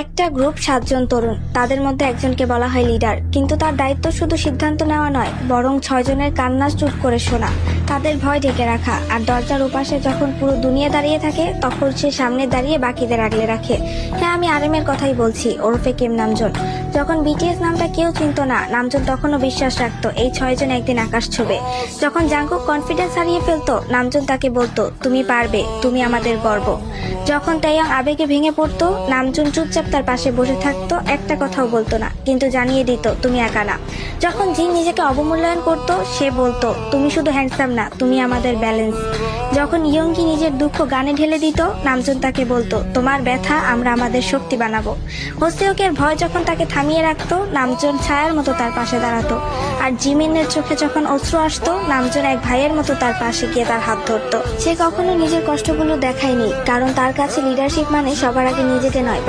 একটা গ্রুপ 7 জন তরুণ, তাদের মধ্যে একজনকে বলা হয় লিডার, কিন্তু তার দায়িত্ব শুধু সিদ্ধান্ত নেওয়া নয়, বরং 6 জনের কান্না চুপ করে শোনা, তাদের ভয় ঢেকে রাখা, আর দরজার ওপাশে যখন পুরো দুনিয়া দাঁড়িয়ে থাকে তখন সে সামনে দাঁড়িয়ে বাকিদের আগলে রাখে। হ্যাঁ, আমি আরএমের কথাই বলছি, ওরফে কিম নামজুন। যখন বিটিএস নামটা কেউ চিনত না, নামজুন তখনও বিশ্বাস রাখতো এই 6 জন একদিন আকাশ ছুবে। যখন জাঙ্কুক কনফিডেন্স হারিয়ে ফেলতো, নামজুন তাকে বলতো, তুমি পারবে, তুমি আমাদের গর্ব। যখন তাইয়াং আবেগে ভেঙে পড়তো, নামজুন চুপচাপ তার পাশে বসে থাকতো, একটা কথাও বলতো না, কিন্তু জানিয়ে দিত তুমি একা না। যখন জিন নিজেকে অবমূল্যায়ন করতো, সে বলতো, তুমি শুধু হ্যান্ডসাম না, তুমি আমাদের ব্যালেন্স। যখন ইয়ঙ্গি নিজের দুঃখ গানে ঢেলে দিত, নামজুন তাকে বলতো, তোমার ব্যথা আমরা আমাদের শক্তি বানাবো। হোসেওকের ভয় যখন তাকে থামিয়ে রাখতো, নামজুন ছায়ার মতো তার পাশে দাঁড়াতো। আর জিমিনের চোখে যখন অশ্রু আসতো, নামজুন এক ভাইয়ের মতো তার পাশে গিয়ে তার হাত ধরতো। সে কখনো নিজের কষ্টগুলো দেখায়নি, কারণ তার কাছে লিডারশিপ মানে সবার আগে নিজেকে নয়,